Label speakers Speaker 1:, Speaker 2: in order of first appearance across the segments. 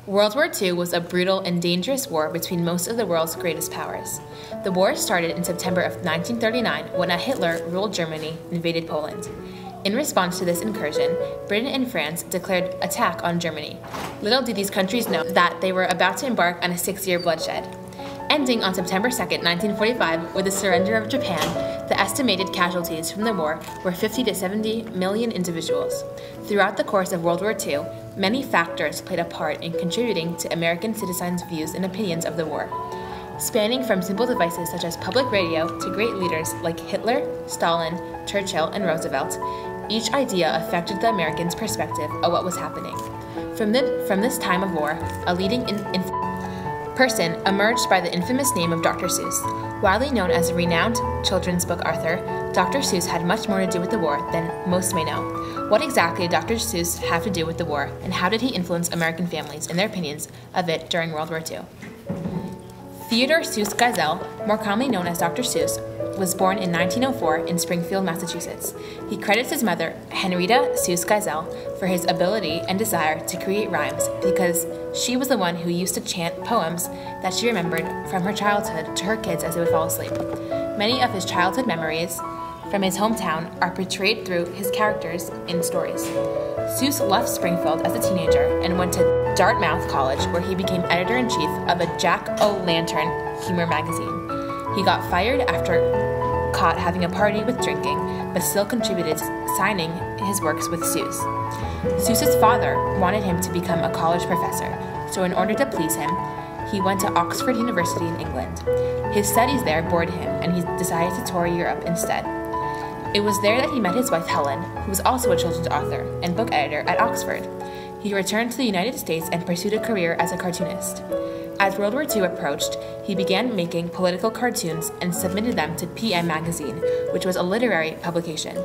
Speaker 1: World War II was a brutal and dangerous war between most of the world's greatest powers. The war started in September of 1939 when a Hitler-ruled Germany invaded Poland. In response to this incursion, Britain and France declared attack on Germany. Little did these countries know that they were about to embark on a 6-year bloodshed. Ending on September 2, 1945, with the surrender of Japan, the estimated casualties from the war were 50 to 70 million individuals. Throughout the course of World War II, many factors played a part in contributing to American citizens' views and opinions of the war. Spanning from simple devices such as public radio to great leaders like Hitler, Stalin, Churchill, and Roosevelt, each idea affected the Americans' perspective of what was happening. From this time of war, a leading person emerged by the infamous name of Dr. Seuss. Widely known as a renowned children's book author, Dr. Seuss had much more to do with the war than most may know. What exactly did Dr. Seuss have to do with the war, and how did he influence American families and their opinions of it during World War II? Theodore Seuss Geisel, more commonly known as Dr. Seuss, was born in 1904 in Springfield, Massachusetts. He credits his mother, Henrietta Seuss Geisel, for his ability and desire to create rhymes because she was the one who used to chant poems that she remembered from her childhood to her kids as they would fall asleep. Many of his childhood memories from his hometown are portrayed through his characters in stories. Seuss left Springfield as a teenager and went to Dartmouth College, where he became editor-in-chief of a Jack-O'-Lantern humor magazine. He got fired after caught having a party with drinking, but still contributed to signing his works with Seuss. Seuss's father wanted him to become a college professor, so in order to please him, he went to Oxford University in England. His studies there bored him, and he decided to tour Europe instead. It was there that he met his wife Helen, who was also a children's author and book editor at Oxford. He returned to the United States and pursued a career as a cartoonist. As World War II approached, he began making political cartoons and submitted them to PM Magazine, which was a literary publication.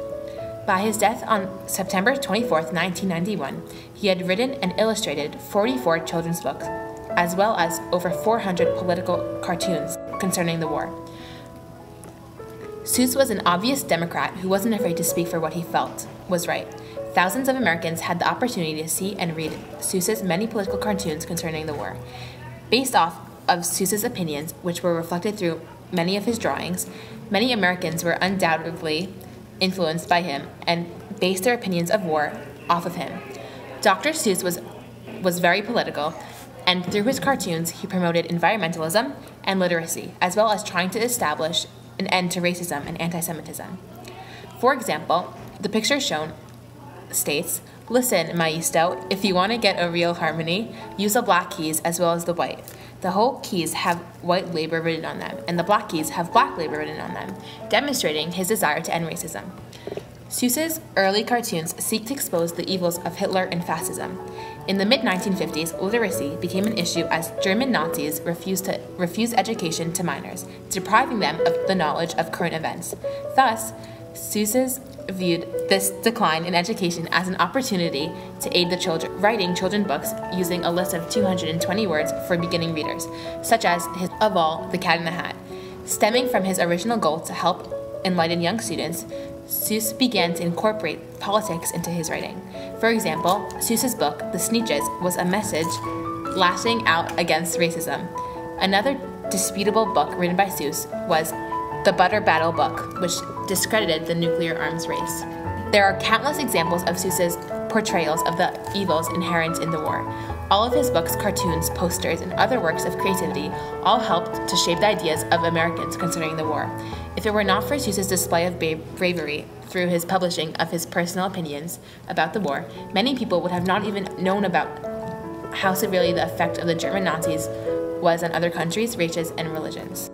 Speaker 1: By his death on September 24, 1991, he had written and illustrated 44 children's books, as well as over 400 political cartoons concerning the war. Seuss was an obvious Democrat who wasn't afraid to speak for what he felt was right. Thousands of Americans had the opportunity to see and read Seuss's many political cartoons concerning the war. Based off of Seuss's opinions, which were reflected through many of his drawings, many Americans were undoubtedly influenced by him and based their opinions of war off of him. Dr. Seuss was very political, and through his cartoons, he promoted environmentalism and literacy, as well as trying to establish an end to racism and anti-Semitism. For example, the picture shown states, "Listen, Maisto, if you want to get a real harmony, use the black keys as well as the white. The whole keys have white labor written on them, and the black keys have black labor written on them," demonstrating his desire to end racism. Seuss's early cartoons seek to expose the evils of Hitler and fascism. In the mid-1950s, literacy became an issue as German Nazis refused education to minors, depriving them of the knowledge of current events. Thus, Seuss viewed this decline in education as an opportunity to aid the children writing children's books using a list of 220 words for beginning readers, such as his of all, The Cat in the Hat. Stemming from his original goal to help enlighten young students, Seuss began to incorporate politics into his writing. For example, Seuss's book, The Sneetches, was a message lashing out against racism. Another disputable book written by Seuss was The Butter Battle Book, which discredited the nuclear arms race. There are countless examples of Seuss's portrayals of the evils inherent in the war. All of his books, cartoons, posters, and other works of creativity all helped to shape the ideas of Americans concerning the war. If it were not for Seuss's display of bravery through his publishing of his personal opinions about the war, many people would have not even known about how severely the effect of the German Nazis was on other countries, races, and religions.